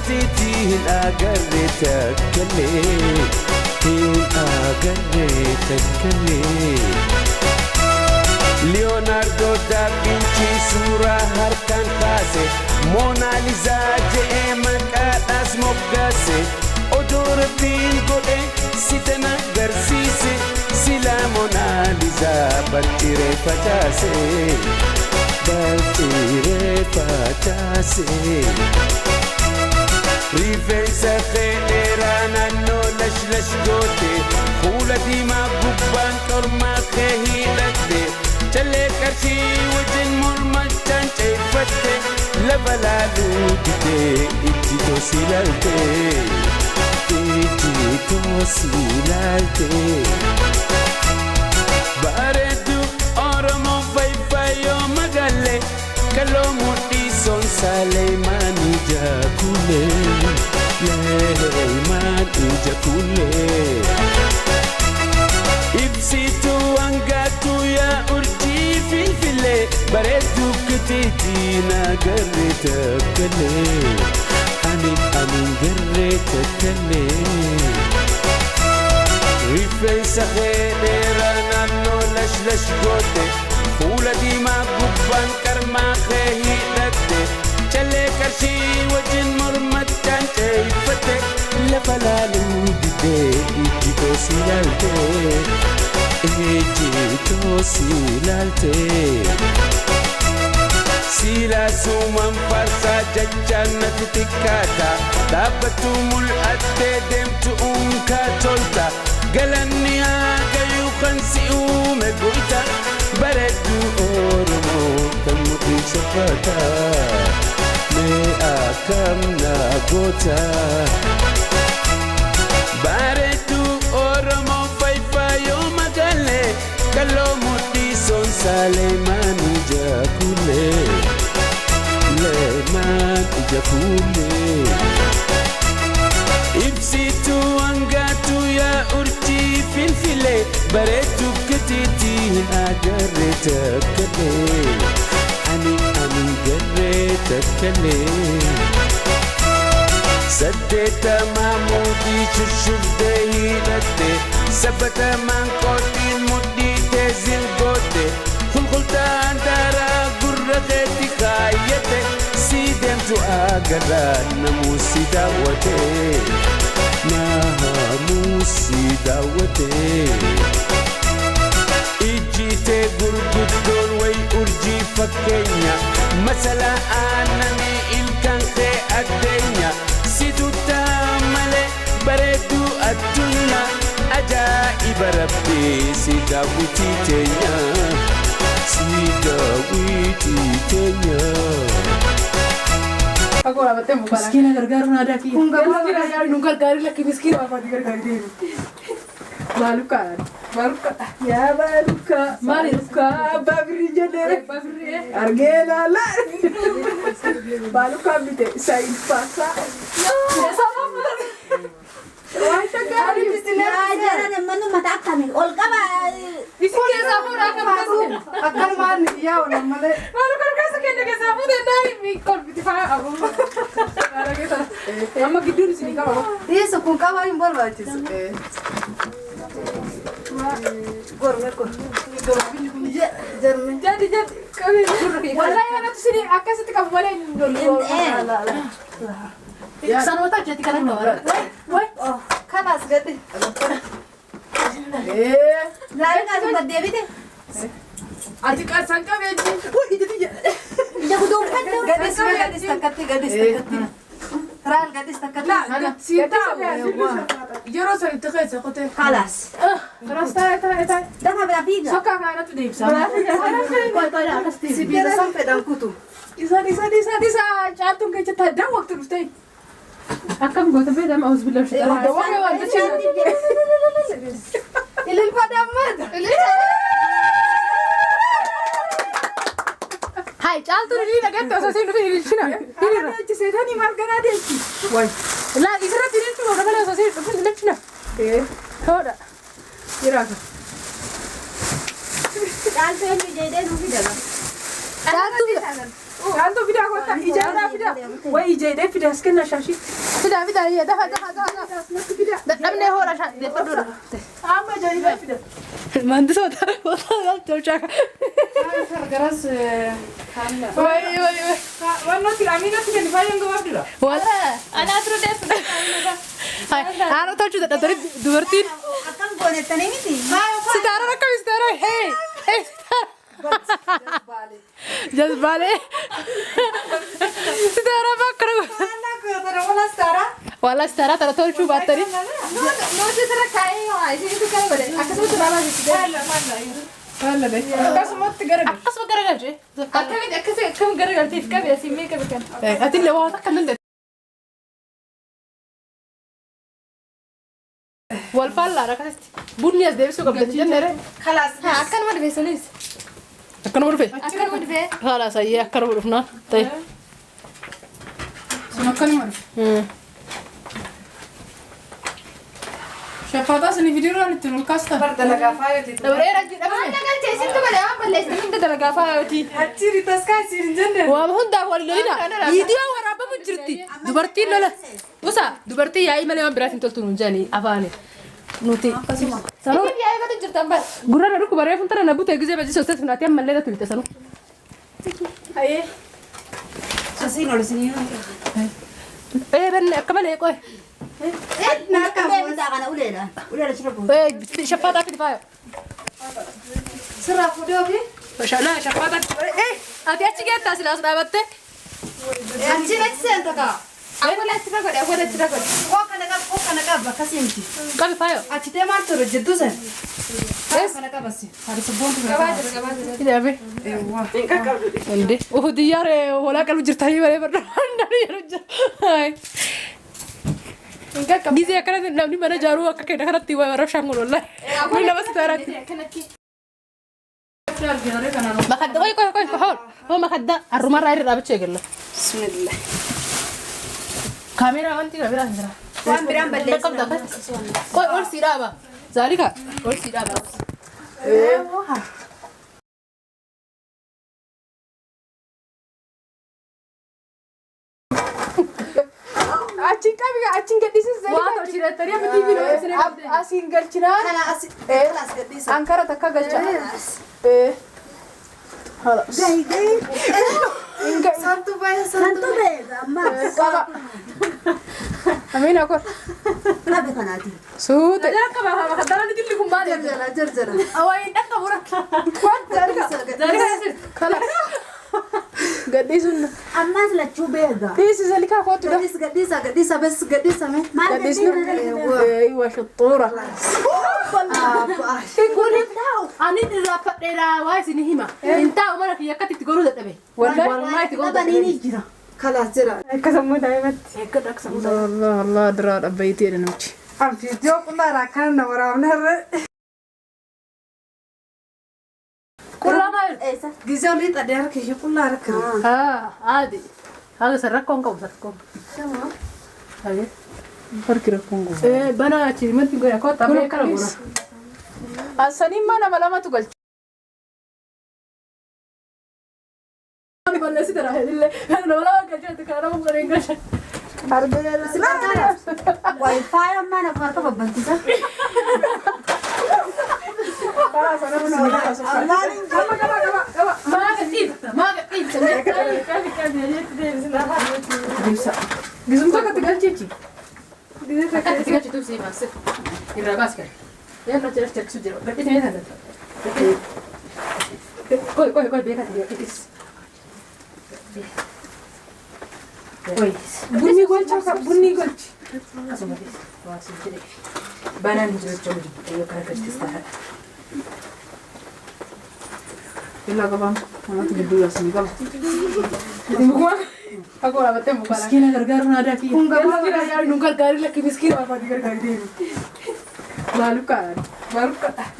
كتيتين أقريتك كلي تين أقريتك كلي ليوناردو دافنشي صورة هركان خاسي موناليزا جئ مكاس مقاسي أدور بين قولي ستنا قرسيسي سلا موناليزا بلتيري فتاسي بلتيري فتاسي ريفيسا خيرا نانو لش لش قوتي خولا ديما قبان كرما خيهيلتي چلے کرشی وجن مرمچن چیفتے لبلالو دیتے اجی تو سیلالتے اجی تو سیلالتے باردو اورمو فیفایو مگلے کلو موٹی سون سلیمانی جاکولے لیمانی جاکولے ابسیتو انگاتو یا بريتو كتيتينا قريتك كلي أمين قريتك كلي ريفيسا خيرا نانو لش لش قوتي خولا ديما قبان كرما خيهي لكتي چلے کرشي وجن مرمتان چيفتي لفلالو ديتي اجي تو سيلالتي اجي تو سيلالتي سيلا سومن فرسا ججانة تكاتا دابتو ملأتي دمتو انكا تولتا قلني آقا يخنسي مقويتا بردو أورمو تمقي شفاتا مئة كم ناقوتا بردو أورمو فايفا يوم قالي كلو موتي سون ساليمان جاكولي ليمان جاكولي إبسيتو وانغاتو يا أرتي في الفيلي بريتو كتيتين أقريتك كلي أمين قريتك كلي سديت مامودي ششف دهيلتي سبت من قوتي مدي تزيل قوتي خلقلتان دارا قرقتي خايتي سيدمتو أقرا نموسي داوتي ناموسي داوتي إجيتي قرقدون وي أرجي فكينيا مثلا أنني إلكان خي الدنيا سيدو تاملي بردو الدنيا أجائب ربي سيداوتي تينيا سيداوتي تينيا Agora batemos para. Miskina gargaru nada aqui. Nunca gargaru lagi miskin apa di gargaru. Maluka. Ya maluka. Maluka babri jadere. Argela la. Maluka bite said pasa. Why tagari bisila Ajaran manu mata kami. Olga ba. Isiknya sabur akan akan man ya orang male. Maluka kasi kaya sabur nai mikol bitifa abu. Amma gidur sini kamu. Dia sokong kawa yang berbaca. Jadi kami wallahi ana tu sini akan setika boleh dulu. Sana wata jadi kan dora. Woi, Oh, kanas gede. Nari nggak sempat dia bete. adik sangka beji. Jago dompet dong. Gadis takati. Ral gadis takati. لا سيتا يروح يتخيل سقطه Kalas. خلاص تعال Dah nggak berarti nggak? سكا كانت تديك سما Kau ada atas TV. Biar sampai dalam kutu. ديسا جاتون كي تتهدى وقت رفتي Akam gua tapi dah mau sebelah sih. Ini pada amat. Hai, caltu ini nak kata saya sini ini cina. Ini lah. أنت سيداني ما كان ديكي Woi. Lah, isra ini cuma orang kalau saya ini cina. Hoda. يراك Jangan pengen jadi dulu dalam. Caltu. Antu fida kota ijaara fida. Way ijaara fida askenna shashi. Fida ya daha. Dadhabne hora shashi de fadura. Amma ijaara fida. Mandisota wata tolchaka. Garas hamla. Way. Wanno tiramina tiken fayan go abdira. Wala. Ana atru des. Ana tolchu da dari dubartiin. Akkam goone tani miti. Sitara rakam sitara. Hey. Jazbale. Sitara bakra. Ana ko tara wala stara. Wala sitara tara tolchu batari. No tara kai ho ai sini tu kai bole. Akasu tara di. Wala de. Akasu mot garag. Akkas bagaragal je. Akami akasu kam garagal tif kabi asimi kabi kan. Atin le wata kanan de. Wal falla rakast. Bunni as deviso qabda jannere. Khalas. Ha akan ma de solis. Akan murfe. Akan ma de. خلاص هي أكر ورفنا طيب Sono kalmar. Shafata sini video ran itu kasta. Bardalaga fayoti. لو إيه رجل Ana kan cesin tu bale am bale sini bardalaga fayoti. Aciri taskai sini jende. وهم ده ولا يديا ورابا مجرتي دبرتي لا وسا دبرتي يا إيمان يوم براتين تلتون جاني أفاني نوتي سانو Ya ya kata cerita mbak. غورا نروح كبارة فنتنا نبوت إجازة بس سوسة فناتي أم ملنا تلت سانو Aye. Sasi no sini. إيه بن كمان إيه كوي Na kam wanda kana ulela. Ulela shirabu. إيه شفاطة في دفاع Sira fudo ki? لا شفاطة إيه أتي أشياء تاسلا أصلا بتة Anjina tsenta ka. Aku lihat cerita kau, aku lihat cerita kau. Ko kana ka bakasinti. كم فايو Achite mantoro jeddu sen. Kana ka basi. Hari sebon tu. Kabar. كده أبي عندي وهو ديار ولا كانوا جرتاي ولا برا عندنا يرجع هاي جيزي أكلت نامني mana جارو أكل كده خرطي ولا شangul والله ولا بس ترى ما خد كوي كحول هو ما خد الرمار راير رابط شيء قال Bismillah. كاميرا أنتي كاميرا عندنا Wan biran balle. كوي أول سيرابا ذلك أول سيرابا Acing kami acing gadis saya. Wah, kalau cerita tadi apa TV loh? Asing galcina. Kana asi. Kelas gadis. Angkara takka galcha. خلاص Santu bay santu bay. Amma. Amin aku. Nabi kanati. سوت Ada kaba kaba kadang nanti likum balik. Jarjara jarjara. Awai dah kabur. Kuat dari hasil. خلاص قديسون Amma la chubega. This is alika kuat dah. Gadisa bes gadisa me. قديسون ايوه شطوره يقول انا رافع لنا وايس نهيما انت عمرك يا كاتي تقولوا ده تبي والله تقولوا ده jira. Kalas jira. Kasamu daimat. الله درار ابيتي انا نمشي Am video kula rakan na warawna. كل ما Esa. Gizali tadi har ke kula rakan. ها عادي هذا سرقون كم سرقون Sama. هاي Farki rakon go. ايه بنا تشي ما تقول يا كوتا ما كلام Asani mana malama tu gal. ولا سيدنا انا ولا قلت لك انا مو غير Wi-Fi mana farka babbanti sa. ما قلت Gizum tak tinggal cici. تقدر تمسي مع الست الرباس كده يا ما تعرف تكسب جرو بدي هذا كوي بيك كويس كويس Bunyi golcha ka bunyi golchi. اسمع دي واسي كده بنان جرو جمدي يو كان تستاهل Ila ka bang. Amat gede ya sini kal. Aku ora betem bukan. مسكينه غرغر نادا في نونغال غاري لك مسكين Apa digar-gar dia. Baluka.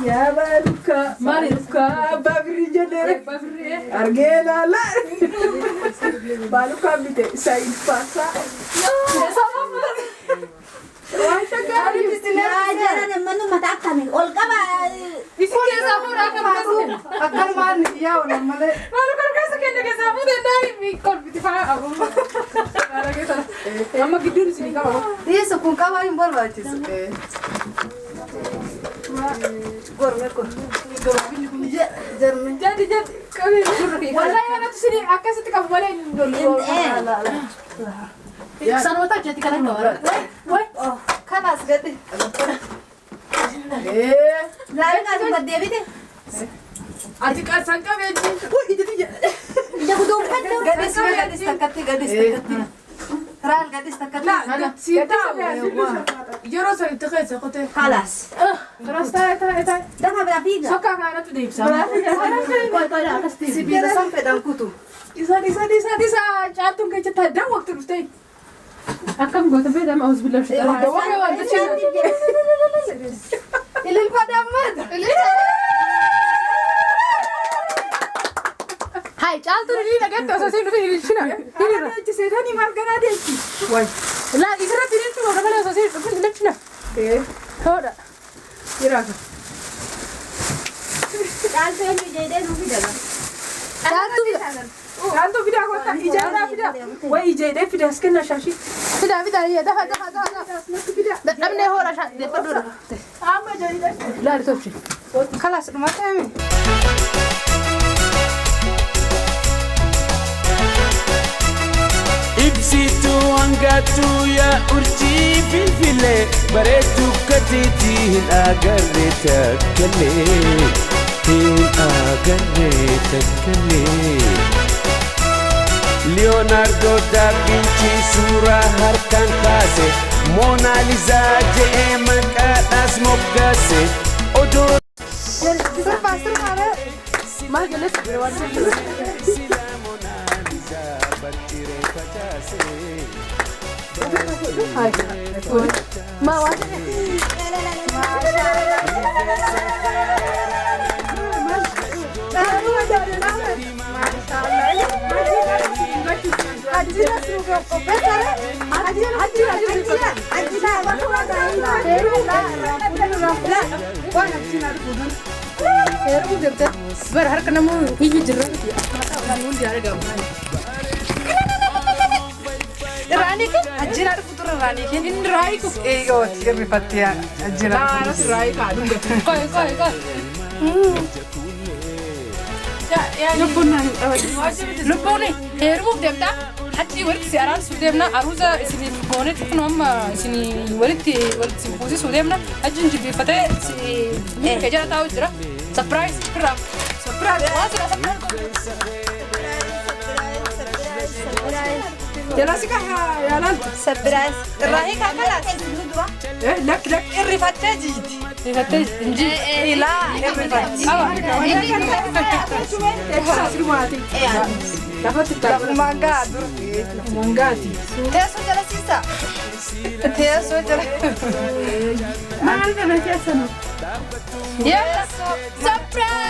Ya baluka. Maluka. Babri jadere. Argela la. Baluka bite said pasa. Wah tagari Jara ne manu mata kami. Ol kaba. Isiknya sabur akan masuk. Akan man ya orang male. Baluka kasi kaya ke sabur na imi Amma gidduu isin qaba. Dhiyeessa kun qabaa hin barbaachisu. Jarmi. Jadi qabee. Wallahi ana tusini akkasitti qabu malee hin gollu. Sanoota jetti kana qaba. Wai. Kanas gadi. Laayinaa kan deebite. Ati qasan qabee ji. Ija gudoo kan gadis takkatti. Raal gadis takkatti. La, siita. Yeroo san itti keessa qote. Kalas. Kalas taa'e. Dafa bira fiiga. Sokka kaanatu deebisa. Sibiila san fedhan kutu. Isa caaltuun keessa taa'ee waqti dhuftee. Akkam goota beedama hospitaal shitara. Dawwaa waan ta'eef. Ililfa dammat. Hai, caaltuun ilii dhagaatti osoo siin dhufin ililchina. Ilirra. Seetanii maal ganaa deemti? Waay. La, isirratti ililchuma oda malee osoo siin dhufin ililchina. Hoodha. Jiraata. Caaltuu eenyu jeedee nuufi dala. Caaltuu fidaa goota. Ijaarraa fidaa. Wayi ijeedee fidaa as kenna shaashii. Fidaa iyya daha. Dadhabnee hoodha shaashii fadhuudha. Amma ijeedee. Laali tolchi. Kalas dhumatti himi. Ibsituu hangaatu yaa urjii filfilee bareedduu katiitii hin agarre takkalee Leonardo da Vinci suuraa harkaan kaase Moonaalizaa je'ee maqaadhaas moggaase odoo Maal jaletti waan sila Moonaalizaa bartiree facaase Ma waan bar harka namu hiji jirra namun dia ada Rani kan ajina ada putra Rani kan Inni raayii kun eeyyoo irrifattee ajjira. Rai ka dunga koi Lubbuuni heerumuuf deemtaa achi walitti si araarsuuf deemna aruusa isinii goonetti kun amma isinii walitti si buusisuuf deemna achiin jibbiiffatee si jala taa'u jira surprise firraa waan sira Jalasi kan yaalan. Surprise. Raayii kan kalaas. Lak irrifattee jiiti. Rifattee inji Ilaa irrifattee. lafatti taa'u Mangaa dur. mangaati Teessoo jala siisa. Teessoo jala. maal kana keessanu Yes. Surprise.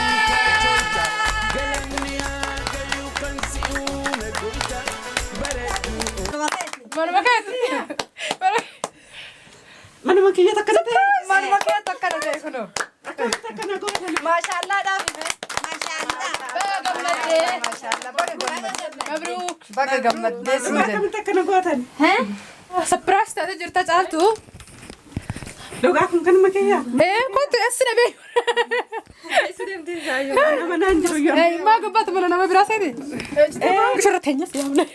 manuma keetti Manuma kiyya takka ta'e. Manuma kiyya takka ta'e kuno. Maashaallah dhaabime. baga gammaddee Maashaallah baga gammaddee. mabruuk Baga gammaddee siin jedhe. surprise taatee jirta caaltu Dhugaa kun kanuma kiyyaa. kootu asina bee Nama naan jiru yoo. maa gabbaatu mana nama biraa seeti shirra teenya si yaamne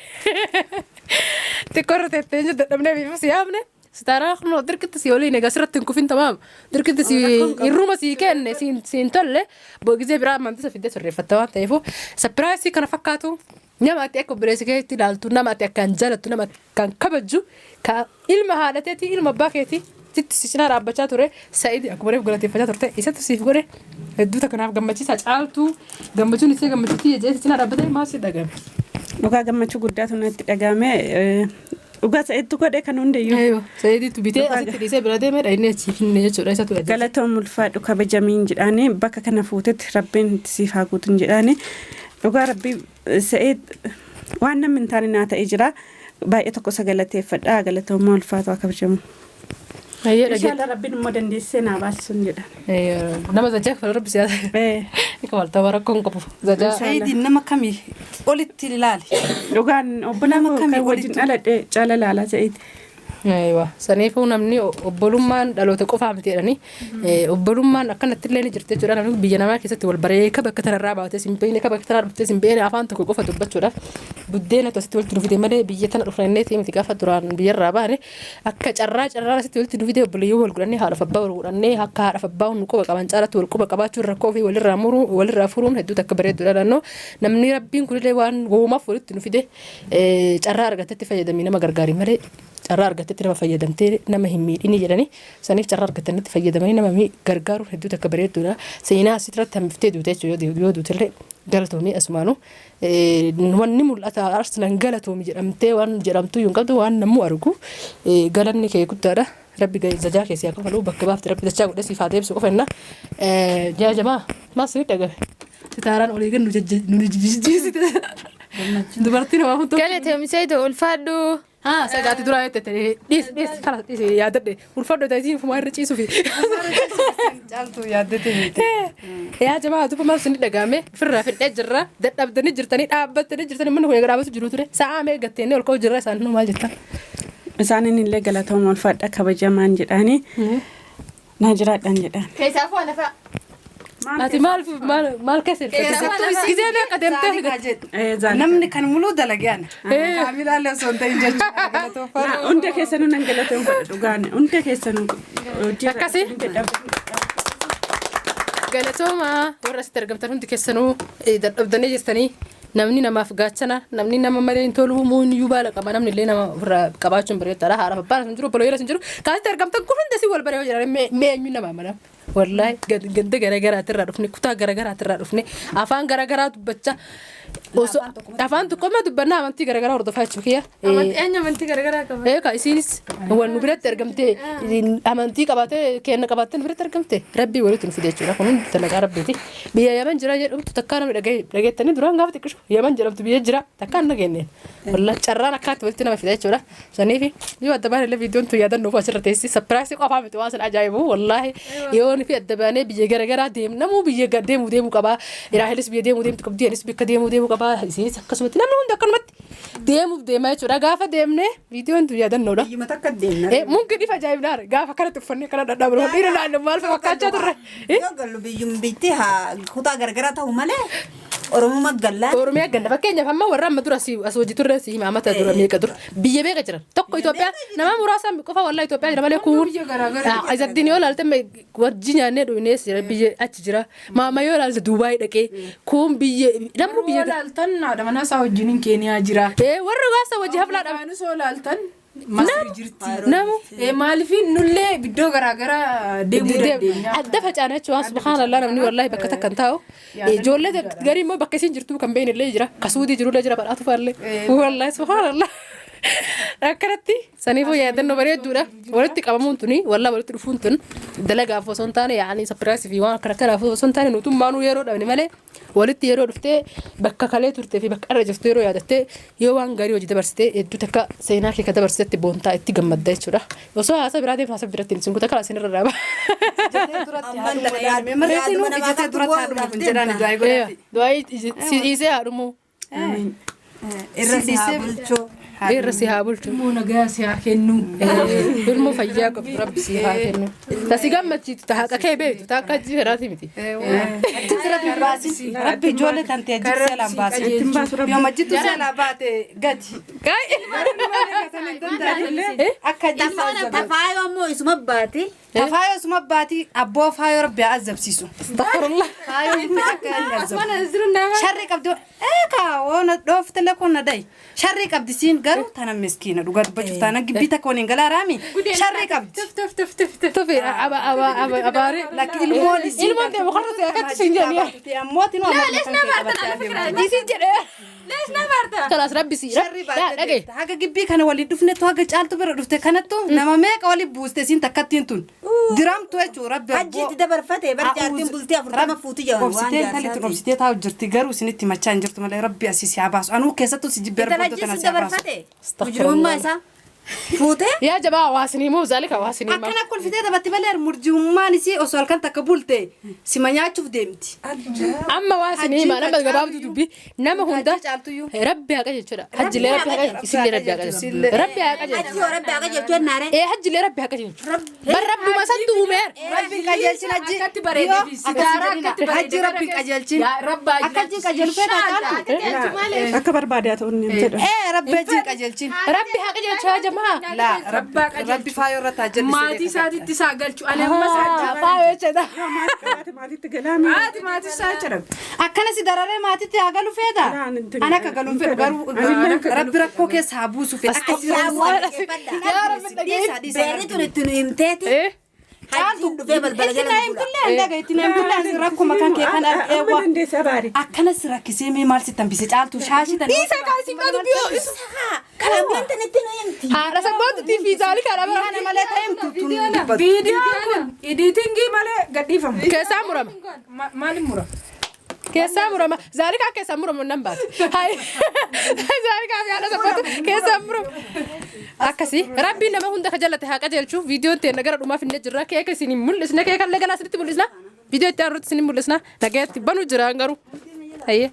xiqqoo irra teetteenye dadhabnee biifa si yaamne sitaaraa kunoo dirqitti si oliin egaa sirratti hin kufin tamaam dirqitti si irruma si kenne siin tolle boogizee biraa mantisa fiddee sirreeffatta waan ta'eefu sapiraayisii kana fakkaatu nama ati akka obboleessi keetti ilaaltu nama ati akkaan jaalattu nama kan kabajju ka ilma haadhateeti ilma abbaa keeti sitti si cinaa dhaabbachaa ture sa'idi akkuma reef galateeffachaa turte isatti siif godhe hedduu kanaaf gammachiisa caaltuu gammachuun isee gammachiitti jee si cinaa dhaabbatee maal si dhagame. Dhugaa gammachuu guddaatu natti dhagahame. Dhugaa sa'eetu godhe kan hundeeyyuu. Sa'idiitu bitee asitti dhiisee bira deemedha inni achi finne jechuudha isatu edda. Galatoon ulfaadhu kabajamiin jedhaanii bakka kana fuutetti rabbiin siif haa guutuun jedhaanii dhugaa rabbii sa'eed waan namni hin taane naa ta'ee jira baay'ee tokko isa galateeffadha galatoon ulfaatu haa kabajamu. Ayyee إن شاء الله ربنا ما دندسنا بس جدا nama zajaa kan rabbi siyaasa kamalta barakkoon qabu zajaa Saidi nama kami olitti ilaali. dhugaan obbolama kan wajjin dhaladhe jaalala Said aywa saniifuu namni obbolummaan dhaloota qofaa miti jedhani obbolummaan akkanatti illee ni jirti jechuudha namni biyya namaa keessatti wal bareeka bakka tanarraa baatee simbeeyne bakka tanarraa dhuftee simbeeyne afaan tokko qofa dubbachuudhaaf buddeena tositti walitti dhufite malee biyya tana dhufnee miti gaafa duraan biyyarraa baane akka carraa asitti walitti dhufite obboleeyyoo wal godhannee haadha abbaa wal godhannee akka haadha abbaa nu quba qaban caalatti wal quba qabaachuun rakkoo fi walirraa furuun hedduutu akka bareedduudha naannoo namni rabbiin kunillee waan uumaaf walitti dhufite carraa argatetti fayyadamii nama gargaari malee carraa argatetti nama fayyadamtee nama hin miidhini jedhani saniif carraa argatanitti fayyadamanii nama gargaaruun hedduutu akka bareedduudha seenaa asirratti hambiftee duute jechuudha yoo duutellee galatoomii asumaanu wanni mul'ata arsinan galatoomi jedhamtee waan jedhamtu yoo qabdu waan namuu argu galanni kee guddaadha rabbi zajaa keessi akka faluu bakka baafte rabbi dachaa godhe siif haa deebisu qofenna jaajamaa maasii dhagabe sitaaraan olii gan nu jijjiisite dubartiin waa hundu galatoomi Said ulfaadhu sagati dura yette dis kala dis yaadde ulfaddo taasi fuma irra ciisu fi Caaltu yaaddate miti. yaa jamaa duba mal sini dhagame firra fidhe jirra dadhabdani jirtani dhaabbatani jirtani mana hoye garaabatu jiru ture sa'a mee gattene ol koo jirra isaan nu maal jetta isaanin illee galatooma ulfaadha kabajamaan jedhani naa jiraadhaan jedhan keessaafuu anafa ati maal keessatti gizee meeqa deemtee fidde Namni kan muluu dalagaan. Kaamilaalee osoo hin ta'in jechuudha. hunda keessanuu nan galatoon godha dhugaan hunda keessanuu akkasi galatooma warra asitti argamtan hundi keessanuu dadhabdanii jirtanii namni namaaf gaachana namni nama malee hin tolu muun iyyuu baala qaba namni illee nama irraa qabaachuun bareedaadha haadha abbaan hin jiru obboleeyyiin hin jiru kaasitti argamtan kun hundi si wal baree jedhan mee eenyu nama amana wallahi ganda garagaraati irraa dhufne kutaa garagaraati irraa dhufne afaan garagaraa dubbachaa afaan tokkommaa dubbannaa amantii garagaraa hordofaa jechuu kiyya amantii garagaraa qaba ka isiinis waan nu biratti argamte amantii qabaatee kenna qabaattee nu biratti argamte rabbii walitti nu fide jechuudha kun hundi talagaa rabbiiti biyya yaman jira jedhamtu takkaa namni dhageettanii duraan gaafa xiqqishu yaman jedhamtu biyya jira takkaa hin dhageenye wallahi carraan akkaatti walitti nama fide jechuudha saniifi yoo adda baane illee viidiyoon tu yaadannoo asirra teessi sapiraasii qofaa miti waan san ajaa'ibu wallahi yoo ni fi adda baanee biyya garagaraa deemnamuu biyya deemuu qabaa iraahilis biyya deemuu qabdi anis bikka deemuu qabaa isinis akkasumatti namni hundi akkanumatti deemuuf deemaa jechuudha gaafa deemne viidiyoon tu yaadannoodha Biyyuma takka deemna. munki dhifa ajaa'ibnaare gaafa kanatti uffannee kana dhadhaabnu dhiira naannoo maal fakkaachaa turre Yoo gallu biyyum bitti haa kutaa garagaraa ta'u malee Oromoo magaalaa. Oromiyaa ganda fakkeenyaaf amma warra amma dura as hojii turre si himaamata dura meeqa dura biyya beeka jiran tokko Itoophiyaa nama muraasaan qofa wallahi Itoophiyaa jira malee kun izaddiin yoo laalte wajji nyaannee dhuunee biyya achi jira maama yoo laalte Duubaay dhaqee kun biyya namni biyya laaltan naadha mana isaa wajjin Keeniyaa jira. warra gaasa wajji haflaa dhaban Waan soo laaltan Masri jirti. namu Maaliif nullee iddoo garaagaraa deemuu dandeenya. adda facaana jechuun subhaanallah namni wallahi bakka takkan taa'u ijoollee garii immoo bakka isiin jirtu kan beeyin illee jira kasuudii jirullee jira badhaatu faallee wallahi subhaanallah akkanatti saniifuu yaadannoo bareedduudha walitti qabamuun tuni wallahi walitti dhufuun tun dalagaaf osoo hin taane yaa'anii sapiraasii fi waan akkana kanaaf osoo hin taane nutummaanuu yeroo dhabne malee walitti yeroo dhuftee bakka kalee turtee fi bakka irra jirtu yeroo yaadattee yoo waan gaarii hojii dabarsitee hedduu takka seenaa kee ka dabarsitetti boontaa itti gammadda jechuudha osoo haasa biraa deemtu haasa biratti hin kutaa kala isin irra dhaaba. Du'aa haadhumoo. Irra si haa bulchoo. Irra si haa bulchu. Immoo nagaa si haa kennu. Ilmoo fayyaa qabdu rabbi si haa kennu. Tasi gammachiitu ta'a kee beektu ta'a akka ajji fedhaati miti. Rabbi ijoollee kan ta'e jiru seelaan baase. Yoo majjittu seelaa baate gati. Akka Tafaayoo ammoo isuma baati. Tafaayoo isuma baati abboo faayoo rabbi haa azabsiisu. Astaghfirullah. Sharri qabdi eegaa waan dhoofte lekkoon na dayi. Sharri qabdi siin garuu tana miskiina dhugaa dubbachuuf taana gibbii takka waliin galaa raami. Sharri qabdi. Tufi abaari. Lakki ilmoon isii. Ilmoon deemu kana ta'e akkatti siin jedhanii. Ammootiin waan akka Isiin jedhee. Kalaas rabbi si. Sharri baate haga gibbii kana waliin dhufne tu haga caaltu bira dhufte kanattu nama meeqa waliin buuste siin takkattiin tun. Diramtu jechuun rabbi Hajjiitti dabarfatee bara jaartiin bultii 40 fuuti jedhu waan obsitee talitti obsitee taa'u jirti garuu isinitti machaa hin jirtu malee rabbi asii si haa baasu anuu keessattuu si jibbee rabboota kana si haa baasu. dabarfatee. Mujurummaa isaa. فوتي يا جماعة واسني مو ذلك واسني ما أكنا كل فتاة بتبلر مرجوما نسي أصل كان تقبلتي سمعنا شوف دمتي أما واسني ما أنا بجرب تدبي نما هوندا جالتو ربي هكذا شرا حج لي ربي هكذا يسيل ربي هكذا ربي هكذا Achi orang baga jechuun naare. إيه حج لي ربي هكذا برب ما صدق عمر ربي كجلسين أجي أكتب بريدي حجي ربي كجلسين يا رب أكجي كجل فينا كان akka barbaadaatu inni jedha إيه ربي جي كجلسين ربي هكذا شو يا جماعة لا ربي فايو رتاجل maatii isaatiitti isaa galchu ani amma isaa فايو كذا maatiitti galaami maatii isaa jedhama. akkana si dararee maatitti haa galu feeta ana akka galuun fedhu garuu rabbi rakkoo keessa haa buusu fedha يا رب Beerri tun itti nu himteeti. إيه Hajjiin dhufee balbala jala nu bula. itti neemtullee rakkoo makaan kee kan argeewwa dandeessaa baari akkana si rakkisee mee maal si tambise caaltu shaashii tan Kalameen tan itti nu himti. هذا سبوت في ذلك أنا kana malee ta'emtu tun dubbatu Viidiyoon kun editingii malee gadhiifamu. كيسا مرام Maaliin mura? كيسا مرام ذلك كيسا مرام النمبر هاي ذلك أنا سبوت كيسا مرام أكسي ربي نما هندا خجلت هاك أجل شوف فيديو تين نجار ما في النجرة كيك سيني مولسنا كيك اللي جالس تبولسنا فيديو تين رد سيني مولسنا نجات بنو جرانجرو هاي